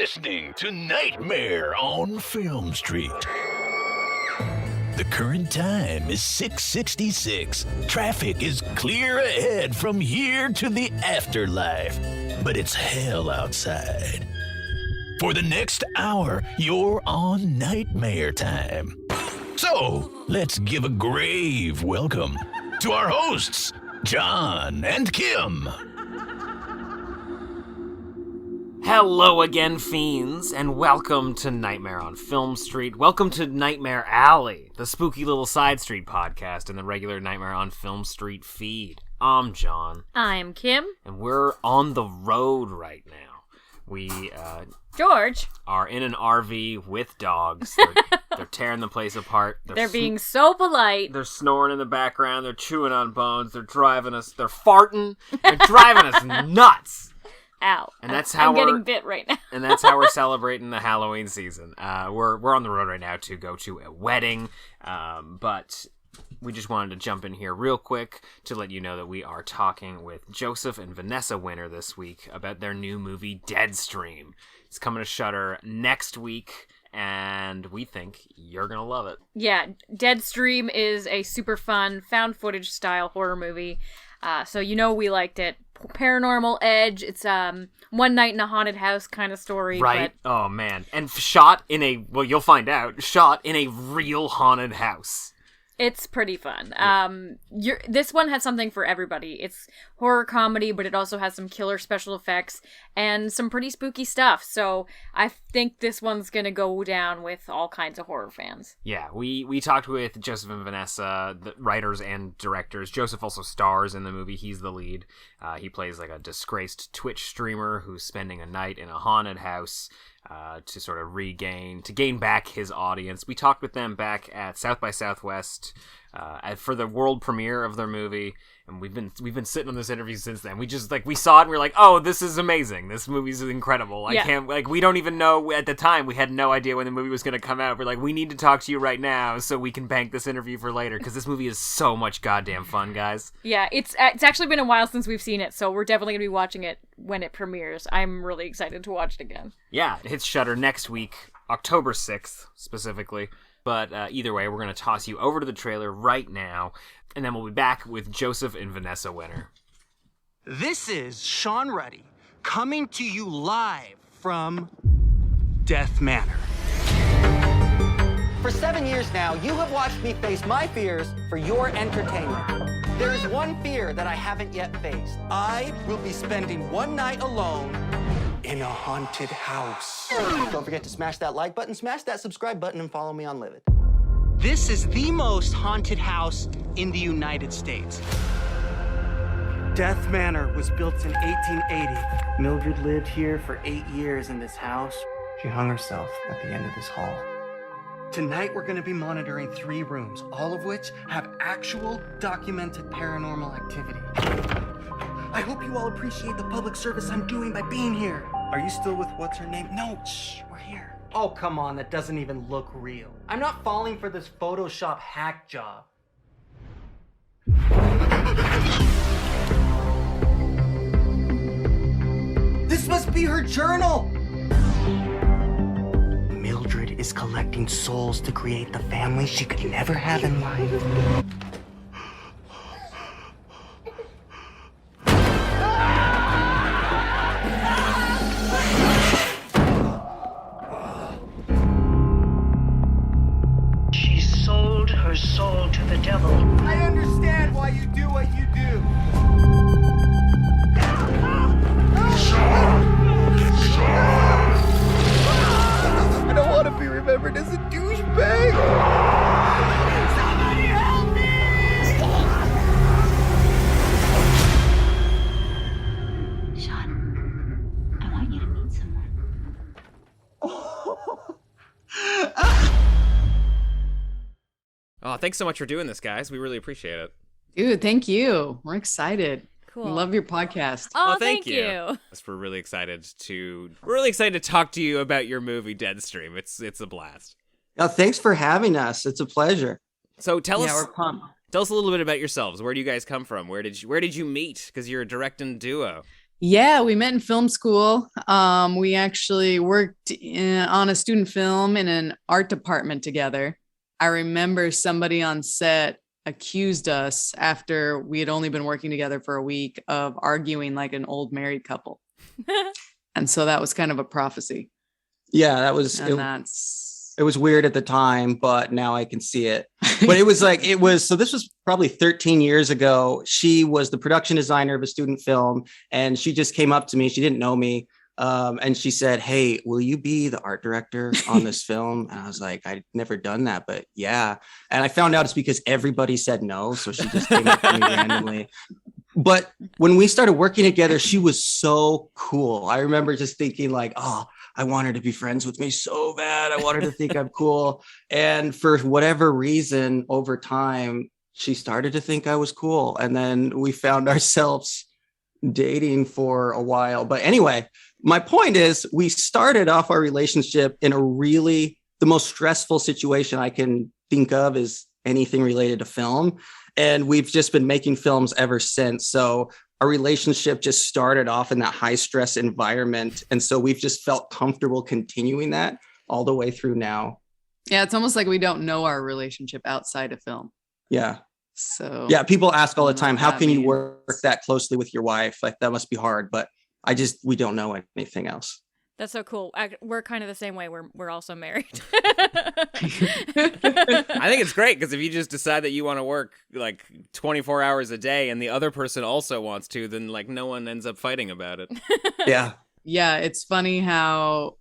listening to Nightmare on Film Street. The current time is 6:66. Traffic is clear ahead from here to the afterlife, but it's hell outside. For the next hour, you're on Nightmare time. So, let's give a grave welcome to our hosts, John and Kim. Hello again, fiends, and welcome to Nightmare on Film Street. Welcome to Nightmare Alley, the spooky little side street podcast in the regular Nightmare on Film Street feed. I'm John. I'm Kim. And we're on the road right now. We, George. are in an RV with dogs. They're tearing the place apart. They're being so polite. They're snoring in the background. They're chewing on bones. They're driving us. They're farting. They're driving us nuts. Ow. And that's how I'm getting bit right now. And that's how we're celebrating the Halloween season. We're on the road right now to go to a wedding, but we just wanted to jump in here real quick to let you know that we are talking with Joseph and Vanessa Winter this week about their new movie Deadstream. It's coming to Shudder next week, and we think you're gonna love it. Yeah, Deadstream is a super fun found footage style horror movie. So you know we liked it. Paranormal edge. It's one night in a haunted house kind of story. Right. But... Oh man. And shot in a, well, you'll find out, shot in a real haunted house. It's pretty fun. This one has something for everybody. It's horror comedy, but it also has some killer special effects and some pretty spooky stuff. So I think this one's going to go down with all kinds of horror fans. Yeah, we talked with Joseph and Vanessa, the writers and directors. Joseph also stars in the movie. He's the lead. He plays like a disgraced Twitch streamer who's spending a night in a haunted house to sort of gain back his audience. We talked with them back at South by Southwest for the world premiere of their movie, and we've been sitting on this interview since then. We just we saw it and we were like, oh, this is amazing. This movie's incredible. We don't even know at the time. We had no idea when the movie was going to come out. We're like, we need to talk to you right now so we can bank this interview for later because this movie is so much goddamn fun, guys. Yeah, it's actually been a while since we've seen it, so we're definitely going to be watching it when it premieres. I'm really excited to watch it again. Yeah, it hits Shudder next week, October 6th specifically. But either way, we're going to toss you over to the trailer right now, and then we'll be back with Joseph and Vanessa Winter. This is Sean Ruddy coming to you live from Death Manor. For 7 years now, you have watched me face my fears for your entertainment. There is one fear that I haven't yet faced. I will be spending one night alone in a haunted house. Don't forget to smash that like button, smash that subscribe button, and follow me on Livid. This is the most haunted house in the United States. Death Manor was built in 1880. Mildred lived here for 8 years in this house. She hung herself at the end of this hall. Tonight we're going to be monitoring 3 rooms, all of which have actual documented paranormal activity. I hope you all appreciate the public service I'm doing by being here. Are you still with what's her name? No, shh, we're here. Oh, come on, that doesn't even look real. I'm not falling for this Photoshop hack job. This must be her journal! Mildred is collecting souls to create the family she could never have in life. She sold her soul to the devil. I understand why you do what you do. I don't want to be remembered as a douchebag. Somebody help me! Sean, I want you to meet someone. Oh, thanks so much for doing this, guys. We really appreciate it. Dude, thank you. We're excited. Cool. We love your podcast. Oh, thank you. We're really excited to talk to you about your movie Deadstream. It's a blast. Oh, thanks for having us. It's a pleasure. So tell us we're pumped. Tell us a little bit about yourselves. Where do you guys come from? Where did you meet? Because you're a directing duo. Yeah, we met in film school. We actually worked on a student film in an art department together. I remember somebody on set accused us after we had only been working together for a week of arguing like an old married couple. And so that was kind of a prophecy. Yeah, that was And it was weird at the time, but now I can see it. But so this was probably 13 years ago. She was the production designer of a student film, and she just came up to me. She didn't know me. And she said, "Hey, will you be the art director on this film?" And I was like, "I'd never done that, but yeah." And I found out it's because everybody said no. So she just came up to me randomly. But when we started working together, she was so cool. I remember just thinking like, oh, I want her to be friends with me so bad. I want her to think I'm cool. And for whatever reason, over time, she started to think I was cool. And then we found ourselves dating for a while. But anyway, my point is we started off our relationship in the most stressful situation I can think of is anything related to film. And we've just been making films ever since. So our relationship just started off in that high stress environment. And so we've just felt comfortable continuing that all the way through now. Yeah, it's almost like we don't know our relationship outside of film. Yeah. So yeah, people ask all the time, how can you work that closely with your wife? Like that must be hard, but we don't know anything else. That's so cool. We're kind of the same way. We're also married. I think it's great because if you just decide that you want to work like 24 hours a day and the other person also wants to, then like no one ends up fighting about it. Yeah. Yeah, it's funny how,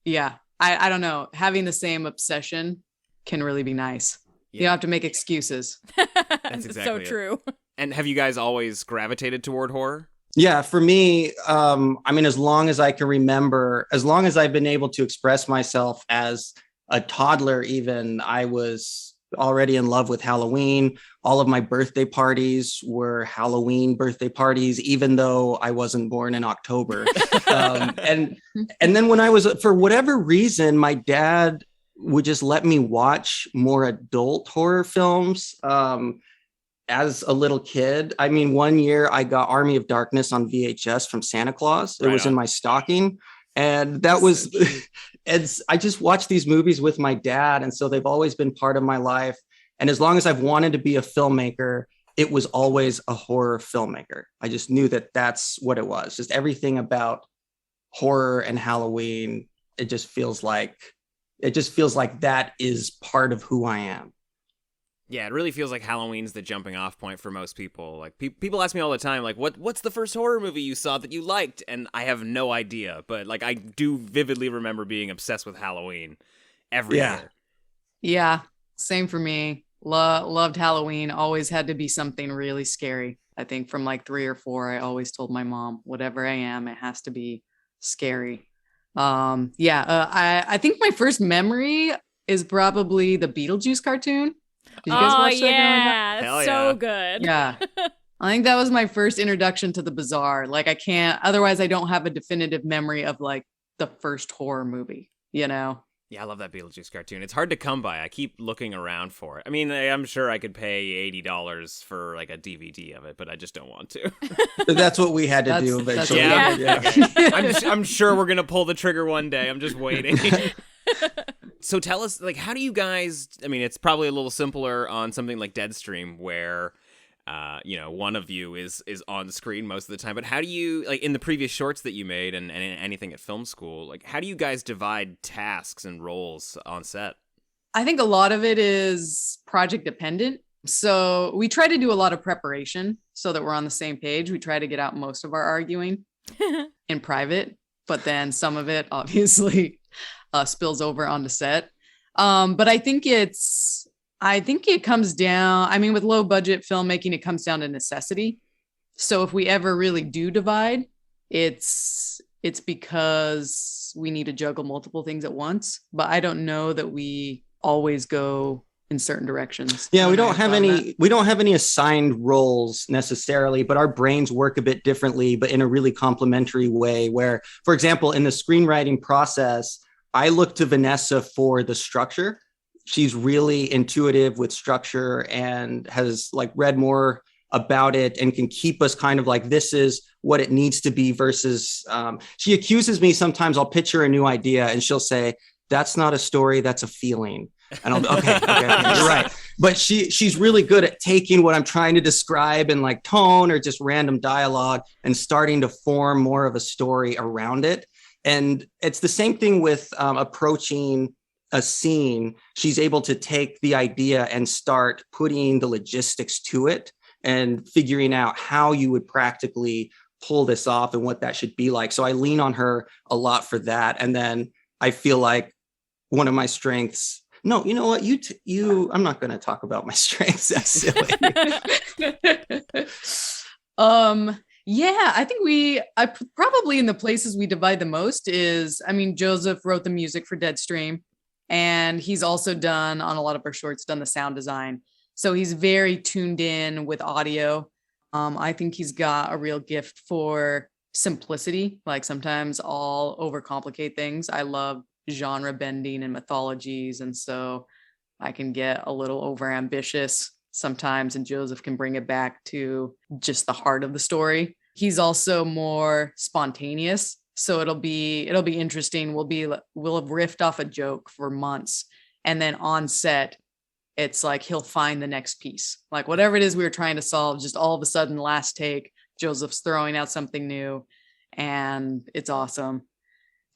I don't know, having the same obsession can really be nice. Yeah. You don't have to make excuses. That's exactly so true. And have you guys always gravitated toward horror? Yeah, for me, as long as I can remember, as long as I've been able to express myself as a toddler, even, I was already in love with Halloween. All of my birthday parties were Halloween birthday parties, even though I wasn't born in October. And then when I was, for whatever reason, my dad would just let me watch more adult horror films. As a little kid, one year I got Army of Darkness on VHS from Santa Claus. It was in my stocking. And that was, I just watched these movies with my dad. And so they've always been part of my life. And as long as I've wanted to be a filmmaker, it was always a horror filmmaker. I just knew that that's what it was. Just everything about horror and Halloween. It just feels like that is part of who I am. Yeah, it really feels like Halloween's the jumping off point for most people. Like people ask me all the time, like, what's the first horror movie you saw that you liked? And I have no idea, but like I do vividly remember being obsessed with Halloween every year. Yeah, same for me. Loved Halloween. Always had to be something really scary. I think from like 3 or 4, I always told my mom, whatever I am, it has to be scary. I think my first memory is probably the Beetlejuice cartoon. Did you guys watch that growing up? That's so good. Yeah. I think that was my first introduction to the bizarre. Like otherwise I don't have a definitive memory of like the first horror movie, you know? Yeah, I love that Beetlejuice cartoon. It's hard to come by. I keep looking around for it. I'm sure I could pay $80 for like a DVD of it, but I just don't want to. That's what we had to do eventually. I'm sure we're going to pull the trigger one day. I'm just waiting. So tell us, like, how do you guys, it's probably a little simpler on something like Deadstream where, one of you is on the screen most of the time, but how do you, like, in the previous shorts that you made and anything at film school, like, how do you guys divide tasks and roles on set? I think a lot of it is project dependent. So we try to do a lot of preparation so that we're on the same page. We try to get out most of our arguing in private, but then some of it obviously spills over onto set. But I think it comes down, with low budget filmmaking, it comes down to necessity. So if we ever really do divide, it's because we need to juggle multiple things at once. But I don't know that we always go in certain directions. Yeah, we don't have any assigned roles necessarily, but our brains work a bit differently, but in a really complementary way where, for example, in the screenwriting process, I look to Vanessa for the structure. She's really intuitive with structure and has like read more about it and can keep us kind of like, this is what it needs to be versus she accuses me sometimes. I'll pitch her a new idea and she'll say, that's not a story, that's a feeling. And I'll okay, you're right. But she's really good at taking what I'm trying to describe in like tone or just random dialogue and starting to form more of a story around it. And it's the same thing with approaching a scene. She's able to take the idea and start putting the logistics to it and figuring out how you would practically pull this off and what that should be like. So I lean on her a lot for that. And then I feel like one of my strengths, no, you know what? I'm not going to talk about my strengths. That's silly. Yeah, I think probably in the places we divide the most is, I mean, Joseph wrote the music for Deadstream, and he's also done on a lot of our shorts, done the sound design. So he's very tuned in with audio. I think he's got a real gift for simplicity. Like sometimes I'll overcomplicate things. I love genre bending and mythologies, and so I can get a little overambitious sometimes, and Joseph can bring it back to just the heart of the story. He's also more spontaneous, so it'll be interesting. We'll have riffed off a joke for months, and then on set it's like he'll find the next piece, like whatever it is we were trying to solve, just all of a sudden last take Joseph's throwing out something new, and it's awesome.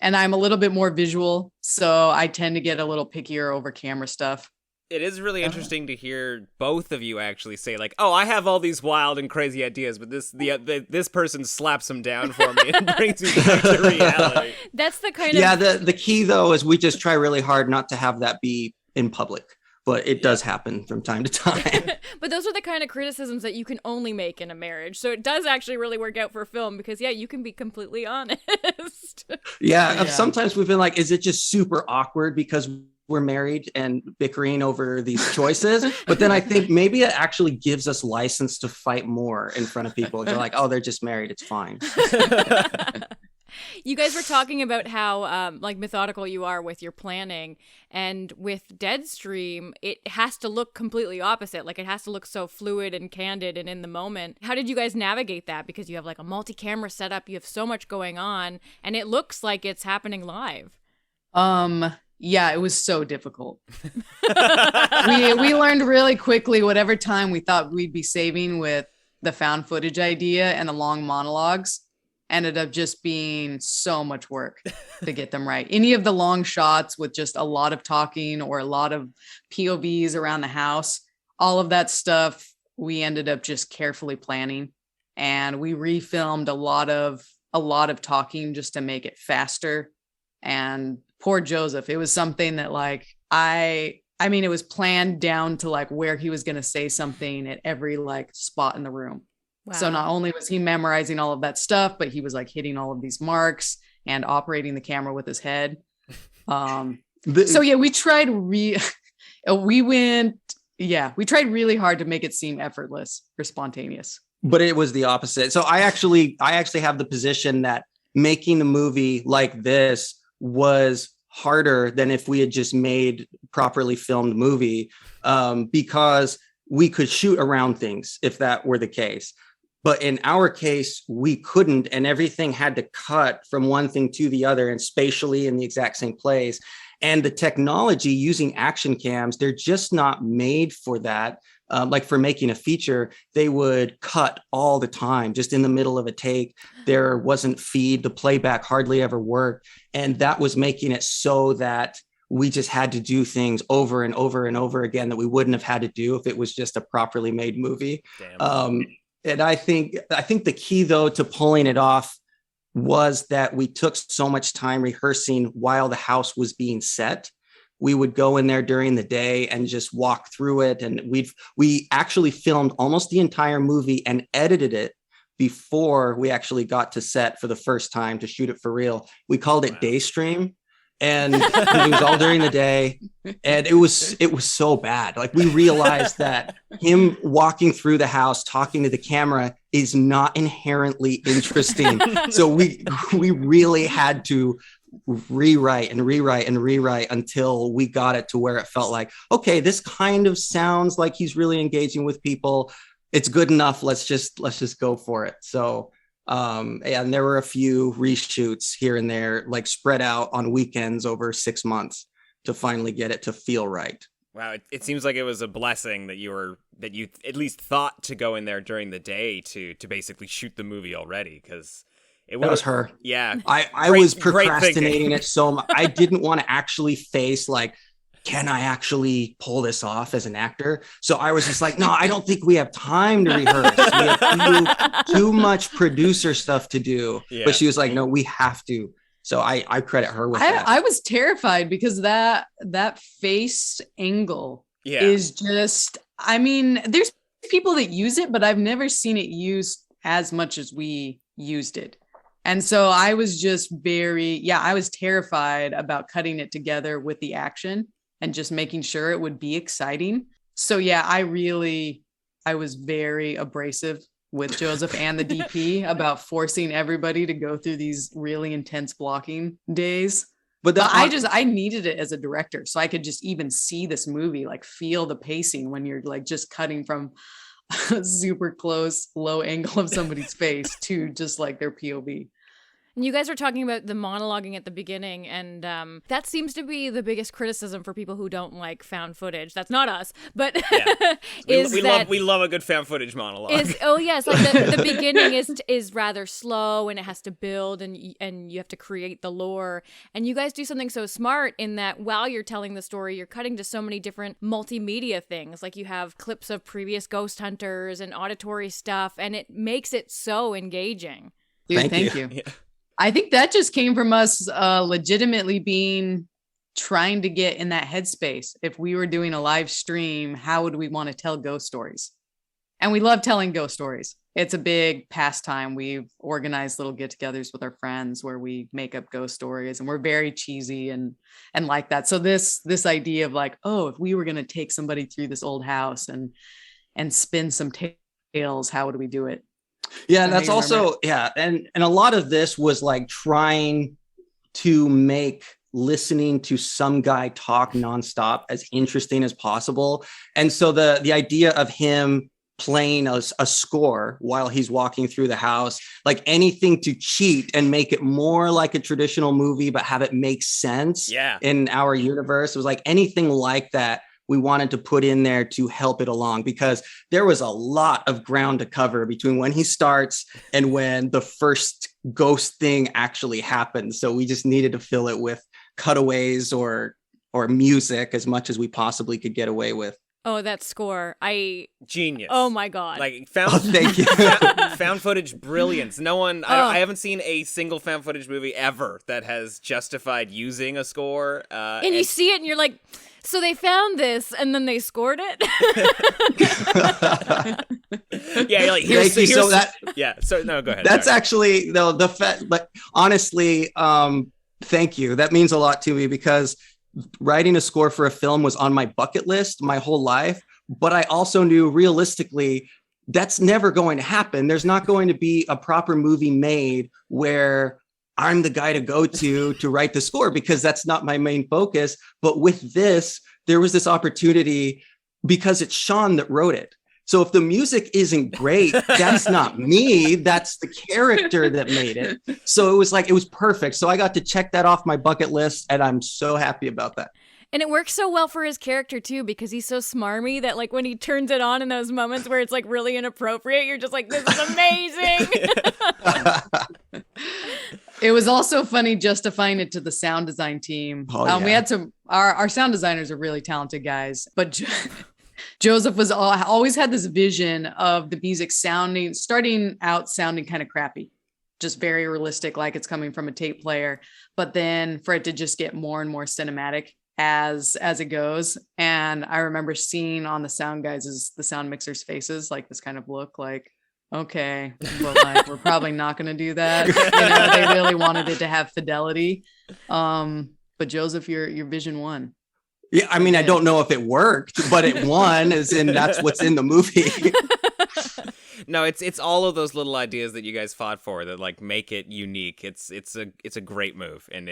And I'm a little bit more visual, so I tend to get a little pickier over camera stuff. It is really interesting to hear both of you actually say, like, oh, I have all these wild and crazy ideas, but this person slaps them down for me and brings me back to reality. That's the kind of... Yeah, the key, though, is we just try really hard not to have that be in public. But it does happen from time to time. But those are the kind of criticisms that you can only make in a marriage. So it does actually really work out for film because, yeah, you can be completely honest. Yeah, sometimes we've been like, is it just super awkward because we're married and bickering over these choices? But then I think maybe it actually gives us license to fight more in front of people. They're like, oh, they're just married. It's fine. You guys were talking about how like methodical you are with your planning, and with Deadstream, it has to look completely opposite. Like it has to look so fluid and candid and in the moment. How did you guys navigate that? Because you have like a multi-camera setup, you have so much going on, and it looks like it's happening live. Yeah, it was so difficult. we learned really quickly whatever time we thought we'd be saving with the found footage idea and the long monologues ended up just being so much work to get them right. Any of the long shots with just a lot of talking or a lot of POVs around the house, all of that stuff, we ended up just carefully planning, and we refilmed a lot of talking just to make it faster. And poor Joseph, it was something that like, I mean, it was planned down to like where he was going to say something at every like spot in the room. Wow. So not only was he memorizing all of that stuff, but he was like hitting all of these marks and operating the camera with his head. So yeah, we tried we tried really hard to make it seem effortless or spontaneous. But it was the opposite. So I actually have the position that making a movie like this was harder than if we had just made properly filmed movie, because we could shoot around things if that were the case. But in our case, we couldn't, and everything had to cut from one thing to the other and spatially in the exact same place. And the technology using action cams, they're just not made for that. Like for making a feature, they would cut all the time, just in the middle of a take. There wasn't feed, the playback hardly ever worked. And that was making it so that we just had to do things over and over and over again that we wouldn't have had to do if it was just a properly made movie. And I think the key, though, to pulling it off was that we took so much time rehearsing while the house was being set. We would go in there during the day and just walk through it. And we actually filmed almost the entire movie and edited it before we actually got to set for the first time to shoot it for real. We called it Daystream. And it was all during the day, and it was so bad. Like we realized that him walking through the house talking to the camera is not inherently interesting. So we really had to rewrite until we got it to where it felt like, okay, this kind of sounds like he's really engaging with people. it's good enough. Let's just go for it. So and there were a few reshoots here and there, like spread out on weekends over 6 months to finally get it to feel right. Wow, it seems like it was a blessing that you at least thought to go in there during the day to basically shoot the movie already, because it was her. Yeah, I was procrastinating it so much. I didn't want to actually face like, can I actually pull this off as an actor? So I was just like, no, I don't think we have time to rehearse. We have too much producer stuff to do. Yeah. But she was like, no, we have to. So I credit her with that. I was terrified because that face angle is just, I mean, there's people that use it, but I've never seen it used as much as we used it. And so I was just I was terrified about cutting it together with the action and just making sure it would be exciting. So yeah, I was very abrasive with Joseph and the DP about forcing everybody to go through these really intense blocking days. But I needed it as a director, so I could just even see this movie, like feel the pacing when you're like just cutting from a super close, low angle of somebody's face to just like their POV. And you guys were talking about the monologuing at the beginning, and that seems to be the biggest criticism for people who don't like found footage. That's not us, but we love a good found footage monologue. Like the beginning is rather slow, and it has to build, and you have to create the lore. And you guys do something so smart in that while you're telling the story, you're cutting to so many different multimedia things. Like you have clips of previous ghost hunters and auditory stuff, and it makes it so engaging. Dude, thank you. Yeah. I think that just came from us legitimately trying to get in that headspace. If we were doing a live stream, how would we want to tell ghost stories? And we love telling ghost stories. It's a big pastime. We've organized little get-togethers with our friends where we make up ghost stories, and we're very cheesy and like that. So this idea of like, oh, if we were going to take somebody through this old house and spin some tales, how would we do it? Yeah, that's also, and a lot of this was like trying to make listening to some guy talk nonstop as interesting as possible. And so the idea of him playing a score while he's walking through the house, like anything to cheat and make it more like a traditional movie, but have it make sense in our universe. It was like anything like that we wanted to put in there to help it along, because there was a lot of ground to cover between when he starts and when the first ghost thing actually happens. So we just needed to fill it with cutaways or music as much as we possibly could get away with. Oh, that score. Genius. Oh my God. Like thank you. Found footage brilliance. No one, I haven't seen a single found footage movie ever that has justified using a score. And you see it and you're like, so they found this and then they scored it? Yeah, like here's so that. Yeah, so no, go ahead. That's actually the fact, but honestly, thank you. That means a lot to me, because writing a score for a film was on my bucket list my whole life. But I also knew realistically that's never going to happen. There's not going to be a proper movie made where I'm the guy to go to write the score, because that's not my main focus. But with this, there was this opportunity because it's Sean that wrote it. So if the music isn't great, that's not me. That's the character that made it. So it was perfect. So I got to check that off my bucket list, and I'm so happy about that. And it works so well for his character too, because he's so smarmy that like when he turns it on in those moments where it's like really inappropriate, you're just like, this is amazing. It was also funny justifying it to the sound design team. We had our sound designers are really talented guys, but Joseph always had this vision of the music starting out sounding kind of crappy, just very realistic, like it's coming from a tape player, but then for it to just get more and more cinematic as it goes. And I remember seeing on the sound mixers' faces, like this kind of look like, okay, but like we're probably not going to do that. They really wanted it to have fidelity. But Joseph, your vision won. Yeah, I mean, I don't know if it worked, but it won, as in that's what's in the movie. No, it's all of those little ideas that you guys fought for that like make it unique. It's a great move, and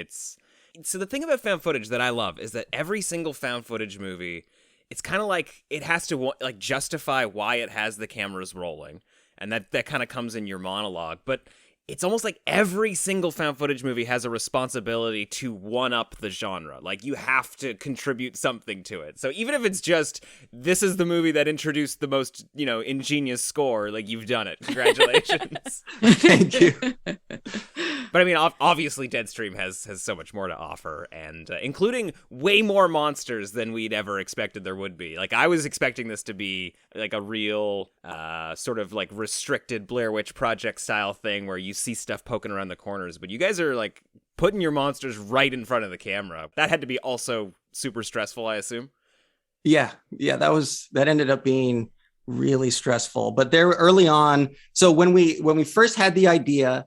so the thing about found footage that I love is that every single found footage movie it's kind of like it has to like justify why it has the cameras rolling, and that kind of comes in your monologue. But it's almost like every single found footage movie has a responsibility to one-up the genre. Like, you have to contribute something to it. So even if it's just, this is the movie that introduced the most, ingenious score, like, you've done it. Congratulations. Thank you. But I mean, obviously Deadstream has so much more to offer, and including way more monsters than we'd ever expected there would be. Like, I was expecting this to be like a real sort of like restricted Blair Witch Project style thing where you see stuff poking around the corners, but you guys are like putting your monsters right in front of the camera. That had to be also super stressful, I assume. Yeah, that ended up being really stressful. But there early on, so when we first had the idea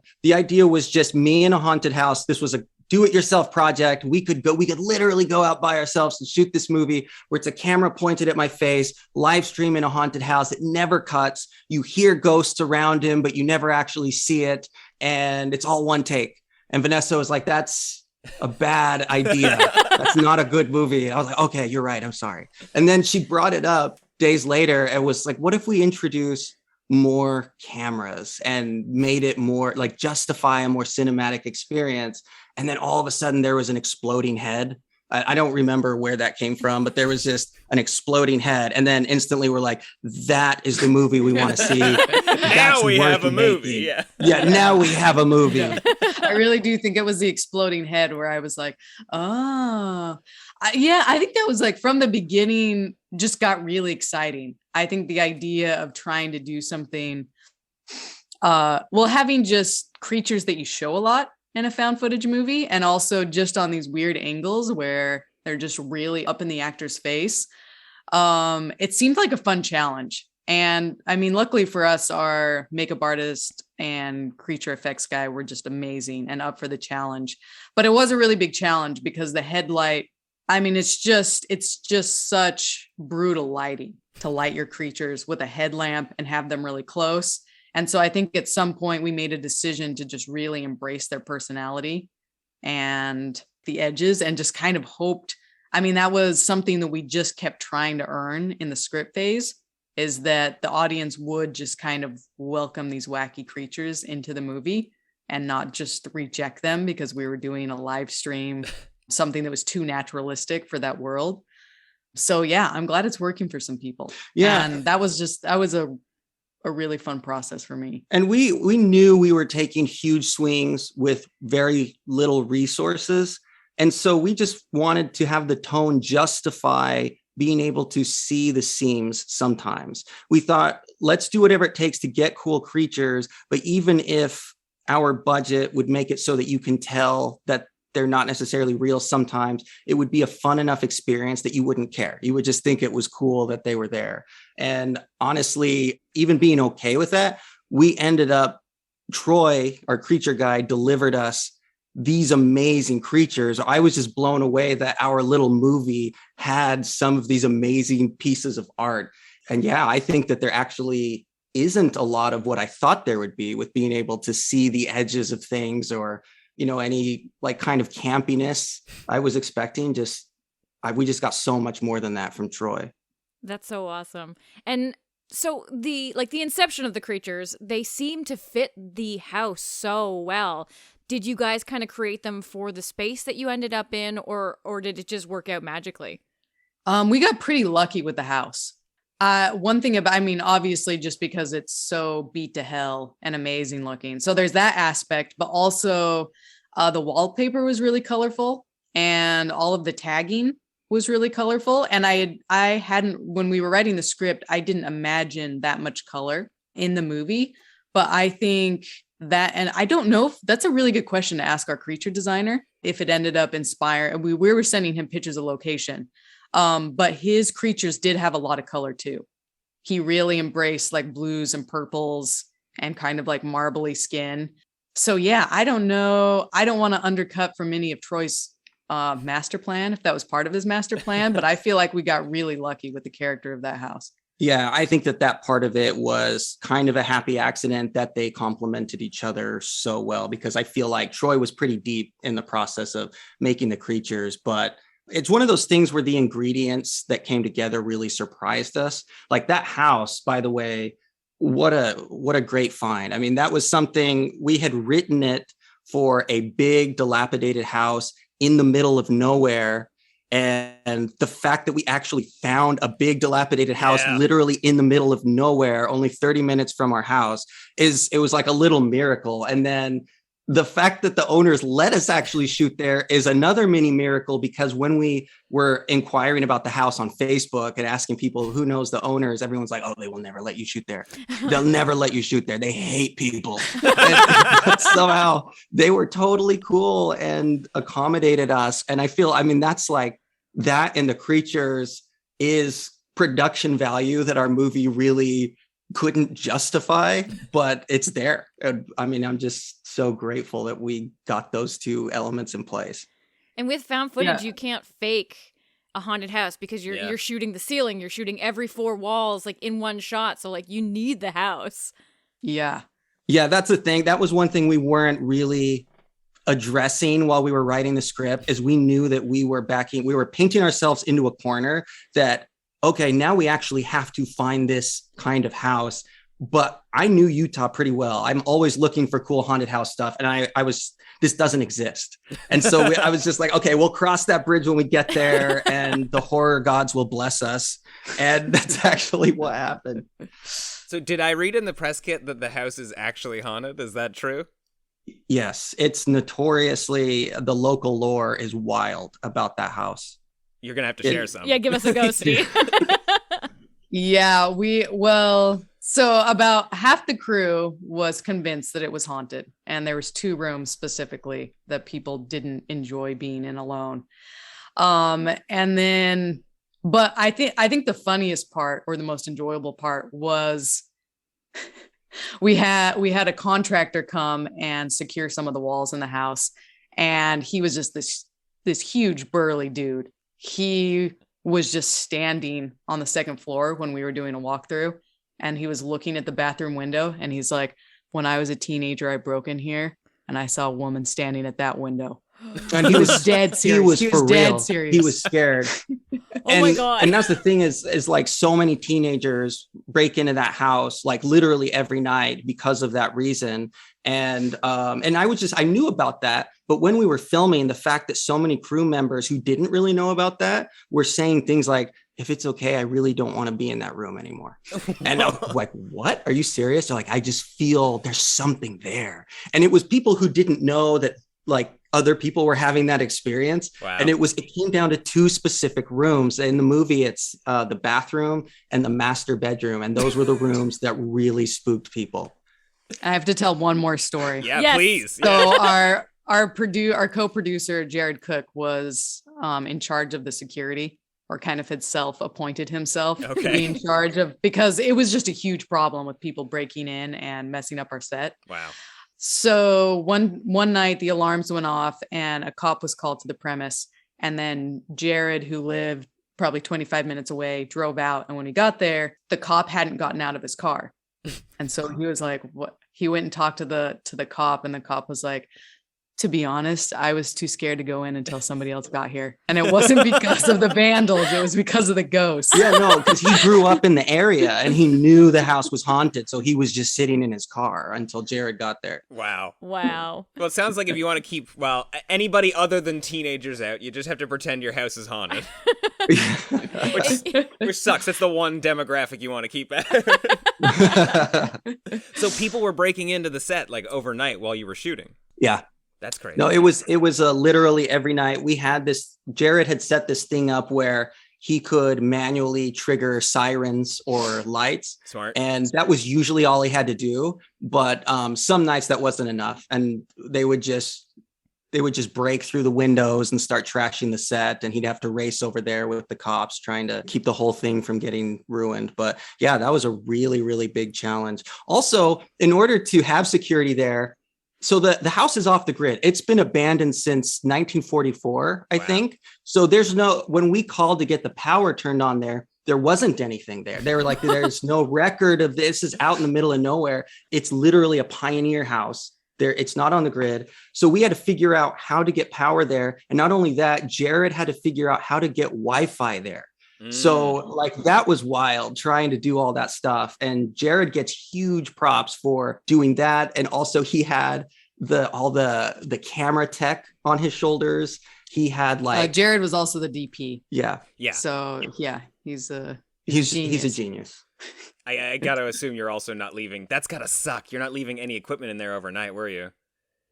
was just me in a haunted house. This was a do-it-yourself project. We could literally go out by ourselves and shoot this movie where it's a camera pointed at my face, live stream in a haunted house. It never cuts. You hear ghosts around him, but you never actually see it. And it's all one take. And Vanessa was like, that's a bad idea. That's not a good movie. I was like, okay, you're right. I'm sorry. And then she brought it up days later and was like, what if we introduce more cameras and made it more like justify a more cinematic experience? And then all of a sudden there was an exploding head. I don't remember where that came from, but there was just an exploding head. And then instantly we're like, that is the movie we want to see. Now we have a movie. Yeah, now we have a movie. Yeah. I really do think it was the exploding head where I was like, oh, I think that was like from the beginning, just got really exciting. I think the idea of trying to do something, having just creatures that you show a lot in a found footage movie, and also just on these weird angles where they're just really up in the actor's face. It seemed like a fun challenge. And I mean, luckily for us, our makeup artist and creature effects guy were just amazing and up for the challenge. But it was a really big challenge because the headlight, I mean, it's just such brutal lighting to light your creatures with a headlamp and have them really close. And so I think at some point we made a decision to just really embrace their personality and the edges and just kind of hoped. I mean, that was something that we just kept trying to earn in the script phase, is that the audience would just kind of welcome these wacky creatures into the movie and not just reject them because we were doing a live stream, something that was too naturalistic for that world. So yeah, I'm glad it's working for some people. Yeah. And that was a really fun process for me. And we knew we were taking huge swings with very little resources. And so we just wanted to have the tone justify being able to see the seams sometimes. We thought, let's do whatever it takes to get cool creatures. But even if our budget would make it so that you can tell that they're not necessarily real sometimes, it would be a fun enough experience that you wouldn't care. You would just think it was cool that they were there. And honestly, even being okay with that, we ended up, Troy, our creature guy, delivered us these amazing creatures. I was just blown away that our little movie had some of these amazing pieces of art. And yeah, I think that there actually isn't a lot of what I thought there would be with being able to see the edges of things or any like kind of campiness I was expecting. We just got so much more than that from Troy. That's so awesome. And so the inception of the creatures, they seem to fit the house so well. Did you guys kind of create them for the space that you ended up in, or did it just work out magically? We got pretty lucky with the house. One thing obviously just because it's so beat to hell and amazing looking. So there's that aspect, but also the wallpaper was really colorful and all of the tagging was really colorful. And I hadn't, when we were writing the script, I didn't imagine that much color in the movie, but I think that, and I don't know if that's a really good question to ask our creature designer, if it ended up inspiring. We were sending him pictures of location. But his creatures did have a lot of color too. He really embraced like blues and purples and kind of like marbly skin. So yeah, I don't know. I don't want to undercut from any of Troy's master plan, if that was part of his master plan, but I feel like we got really lucky with the character of that house. Yeah, I think that part of it was kind of a happy accident that they complemented each other so well, because I feel like Troy was pretty deep in the process of making the creatures, but It's one of those things where the ingredients that came together really surprised us. Like that house, by the way, what a great find. I mean, that was something we had written it for a big dilapidated house in the middle of nowhere. And the fact that we actually found a big dilapidated house literally in the middle of nowhere, only 30 minutes from our house, it was like a little miracle. And then the fact that the owners let us actually shoot there is another mini miracle, because when we were inquiring about the house on Facebook and asking people who knows the owners, everyone's like, oh, they will never let you shoot there. They'll never let you shoot there. They hate people. But somehow they were totally cool and accommodated us. And I mean, that's like that, and the creatures is production value that our movie really couldn't justify, but it's there. And I mean, I'm just so grateful that we got those two elements in place. And with found footage, you can't fake a haunted house because you're shooting the ceiling, you're shooting every 4 walls like in one shot. So like you need the house. Yeah. Yeah, that's the thing. That was one thing we weren't really addressing while we were writing the script, is we knew that we were painting ourselves into a corner that, okay, now we actually have to find this kind of house. But I knew Utah pretty well. I'm always looking for cool haunted house stuff. And this doesn't exist. And so I was just like, okay, we'll cross that bridge when we get there and the horror gods will bless us. And that's actually what happened. So did I read in the press kit that the house is actually haunted? Is that true? Yes, it's notoriously, the local lore is wild about that house. You're going to have to share some. Yeah, give us a ghosty. Yeah, so about half the crew was convinced that it was haunted. And there was 2 rooms specifically that people didn't enjoy being in alone. But I think the funniest part, or the most enjoyable part, was we had a contractor come and secure some of the walls in the house. And he was just this huge burly dude. He was just standing on the 2nd floor when we were doing a walkthrough, and he was looking at the bathroom window, and he's like, when I was a teenager, I broke in here and I saw a woman standing at that window. And he was dead serious. He was dead real. Serious. He was scared. My God. And that's the thing is like so many teenagers break into that house like literally every night because of that reason. And I knew about that. But when we were filming, the fact that so many crew members who didn't really know about that were saying things like, if it's okay, I really don't want to be in that room anymore. And I was like, what? Are you serious? They're like, I just feel there's something there. And it was people who didn't know that like other people were having that experience. Wow. And it came down to 2 specific rooms. In the movie, it's the bathroom and the master bedroom. And those were the rooms that really spooked people. I have to tell one more story. Yeah, yes. Please. So our co-producer, Jared Cook, was in charge of the security, or kind of had self-appointed himself to be in charge of, because it was just a huge problem with people breaking in and messing up our set. Wow. So one night the alarms went off and a cop was called to the premise. And then Jared, who lived probably 25 minutes away, drove out. And when he got there, the cop hadn't gotten out of his car. And so he was like, what? He went and talked to the cop, and the cop was like, to be honest, I was too scared to go in until somebody else got here. And it wasn't because of the vandals. It was because of the ghosts. Yeah, no, because he grew up in the area and he knew the house was haunted. So he was just sitting in his car until Jared got there. Wow. Wow. Well, it sounds like if you want to keep, anybody other than teenagers out, you just have to pretend your house is haunted. which sucks. That's the one demographic you want to keep at. So people were breaking into the set like overnight while you were shooting. Yeah. That's crazy. No, it was literally every night. We had this, Jared had set this thing up where he could manually trigger sirens or lights. Smart. And that was usually all he had to do. But some nights that wasn't enough. And they would just break through the windows and start trashing the set. And he'd have to race over there with the cops trying to keep the whole thing from getting ruined. But yeah, that was a really, really big challenge. Also, in order to have security there, so the house is off the grid. It's been abandoned since 1944, I think. So when we called to get the power turned on there wasn't anything there. They were like, there's no record of this. Is out in the middle of nowhere. It's literally a pioneer house There, it's not on the grid. So we had to figure out how to get power there. And not only that, Jared had to figure out how to get Wi-Fi there. So like that was wild trying to do all that stuff. And Jared gets huge props for doing that. And also he had all the camera tech on his shoulders. He had like Jared was also the DP. Yeah. So yeah, he's a genius. I gotta assume you're also not leaving. That's gotta suck. You're not leaving any equipment in there overnight, were you?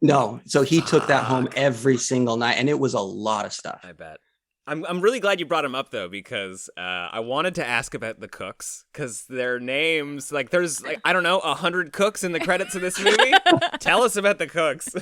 No. So he took that home every single night, and it was a lot of stuff. I bet. I'm really glad you brought him up though, because I wanted to ask about the cooks, because their names, like there's like, I don't know, 100 cooks in the credits of this movie. Tell us about the cooks.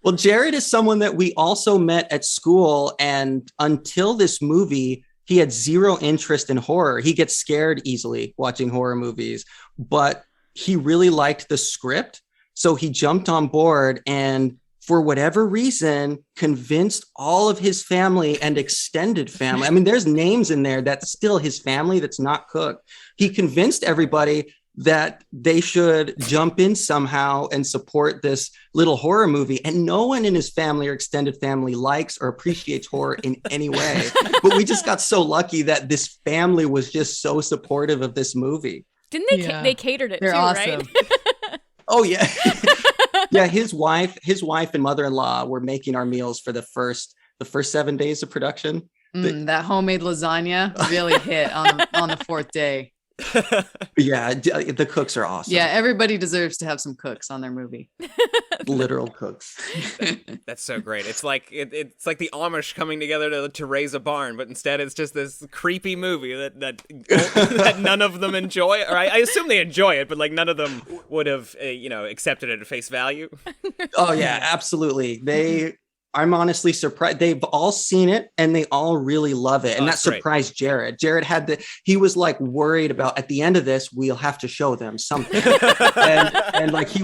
Well, Jared is someone that we also met at school, and until this movie, he had zero interest in horror. He gets scared easily watching horror movies, but he really liked the script. So he jumped on board and for whatever reason, convinced all of his family and extended family. I mean, there's names in there that's still his family that's not Cook. He convinced everybody that they should jump in somehow and support this little horror movie. And no one in his family or extended family likes or appreciates horror in any way. But we just got so lucky that this family was just so supportive of this movie. Didn't they? They catered it They're too, awesome. right? Oh yeah. Yeah, his wife and mother-in-law were making our meals for the first 7 days of production. That homemade lasagna really hit on the fourth day. Yeah, the cooks are awesome. Yeah, everybody deserves to have some cooks on their movie. Literal cooks. That's so great. It's like it's like the Amish coming together to raise a barn, but instead it's just this creepy movie that none of them enjoy. Or I assume they enjoy it, but like none of them would have accepted it at face value. Oh yeah, absolutely. I'm honestly surprised. They've all seen it and they all really love it. And that surprised Jared. Jared he was like worried about at the end of this, we'll have to show them something. and like he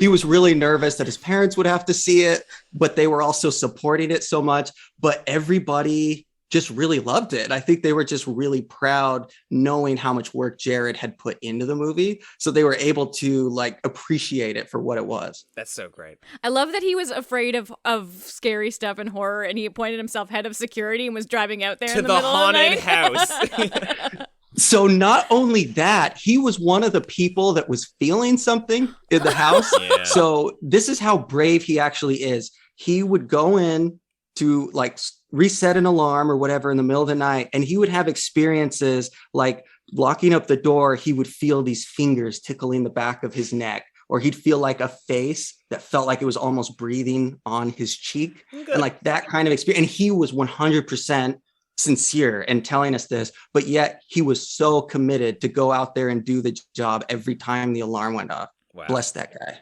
was really nervous that his parents would have to see it, but they were also supporting it so much. But everybody just really loved it. I think they were just really proud knowing how much work Jared had put into the movie. So they were able to like appreciate it for what it was. That's so great. I love that he was afraid of scary stuff and horror, and he appointed himself head of security and was driving out there to in the middle haunted of the house. So not only that, he was one of the people that was feeling something in the house. Yeah. So this is how brave he actually is. He would go in to like reset an alarm or whatever in the middle of the night. And he would have experiences like locking up the door. He would feel these fingers tickling the back of his neck, or he'd feel like a face that felt like it was almost breathing on his cheek. And like that kind of experience. And he was 100% sincere in telling us this, but yet he was so committed to go out there and do the job every time the alarm went off. Wow. Bless that guy.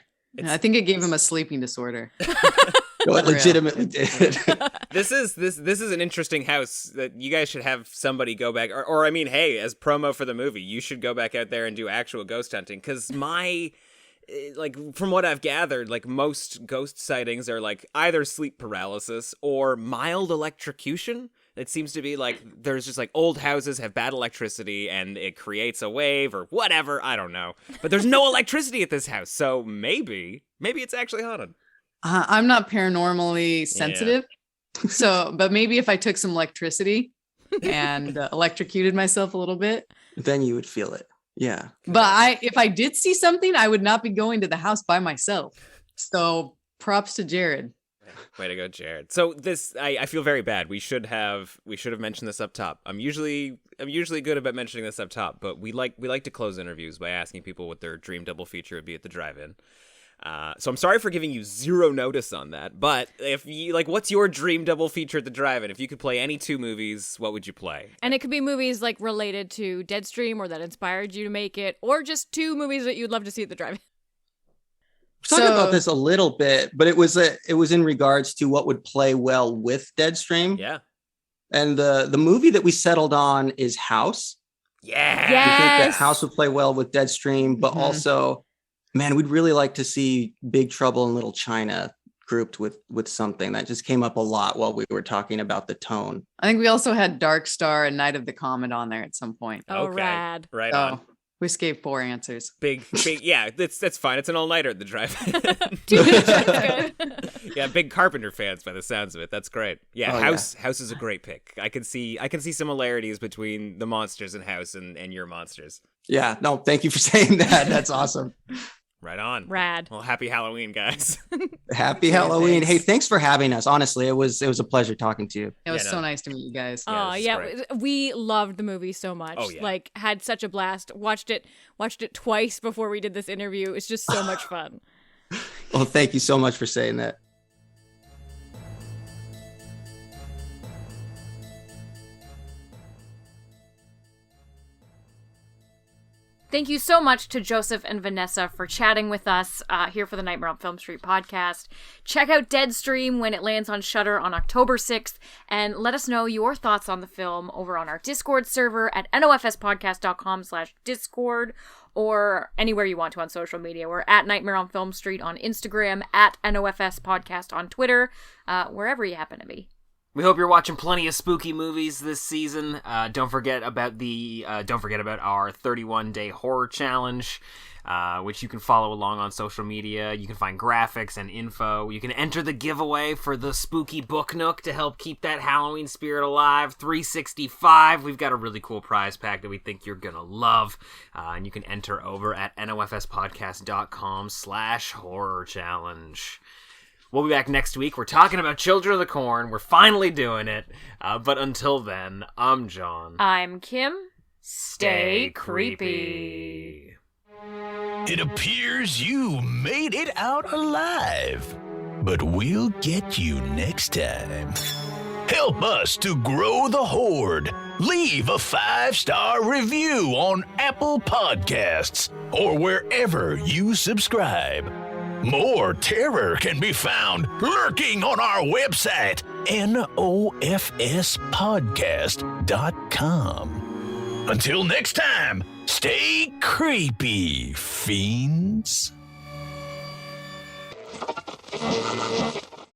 I think it gave him a sleeping disorder. No, it legitimately did. This is an interesting house that you guys should have somebody go back, or I mean, hey, as promo for the movie, you should go back out there and do actual ghost hunting. Because from what I've gathered, like most ghost sightings are like either sleep paralysis or mild electrocution. It seems to be like there's just like old houses have bad electricity and it creates a wave or whatever. I don't know, but there's no electricity at this house, so maybe it's actually haunted. I'm not paranormally sensitive. So, but maybe if I took some electricity and electrocuted myself a little bit, then you would feel it. Yeah. But if I did see something, I would not be going to the house by myself. So props to Jared. Way to go, Jared. So this, I feel very bad. We should have mentioned this up top. I'm usually good about mentioning this up top, but we like to close interviews by asking people what their dream double feature would be at the drive-in. So I'm sorry for giving you zero notice on that, but if you what's your dream double feature at the drive-in? If you could play any two movies, what would you play? And it could be movies like related to Deadstream or that inspired you to make it, or just two movies that you'd love to see at the drive-in. We talked about this a little bit, but it was in regards to what would play well with Deadstream. Yeah. And the movie that we settled on is House. Yeah. I think that House would play well with Deadstream, but also, man, we'd really like to see Big Trouble in Little China grouped with something that just came up a lot while we were talking about the tone. I think we also had Dark Star and Night of the Comet on there at some point. Oh, okay. rad. Right on. We gave 4 answers. Big, yeah, that's fine. It's an all-nighter at the drive-in. 2 minutes is good. Yeah, big Carpenter fans by the sounds of it. That's great. Yeah, House is a great pick. I can see similarities between the monsters in House and your monsters. Yeah, no, thank you for saying that. That's awesome. Right on. Rad. Well, happy Halloween, guys. Happy Halloween. Thanks. Hey, thanks for having us. Honestly, it was a pleasure talking to you. It was so nice to meet you guys. Oh, this is yeah. great. We loved the movie so much. Oh, yeah. Like, had such a blast. Watched it twice before we did this interview. It's just so much fun. Well, thank you so much for saying that. Thank you so much to Joseph and Vanessa for chatting with us here for the Nightmare on Film Street podcast. Check out Deadstream when it lands on Shudder on October 6th, and let us know your thoughts on the film over on our Discord server at nofspodcast.com/discord, or anywhere you want to on social media. We're at Nightmare on Film Street on Instagram, at NOFS Podcast on Twitter, wherever you happen to be. We hope you're watching plenty of spooky movies this season. Don't forget about our 31-day horror challenge, which you can follow along on social media. You can find graphics and info. You can enter the giveaway for the Spooky Book Nook to help keep that Halloween spirit alive. 365. We've got a really cool prize pack that we think you're gonna love, and you can enter over at nofspodcast.com/horror challenge. We'll be back next week. We're talking about Children of the Corn. We're finally doing it. But until then, I'm John. I'm Kim. Stay creepy. It appears you made it out alive, but we'll get you next time. Help us to grow the horde. Leave a 5-star review on Apple Podcasts or wherever you subscribe. More terror can be found lurking on our website, nofspodcast.com. Until next time, stay creepy, fiends.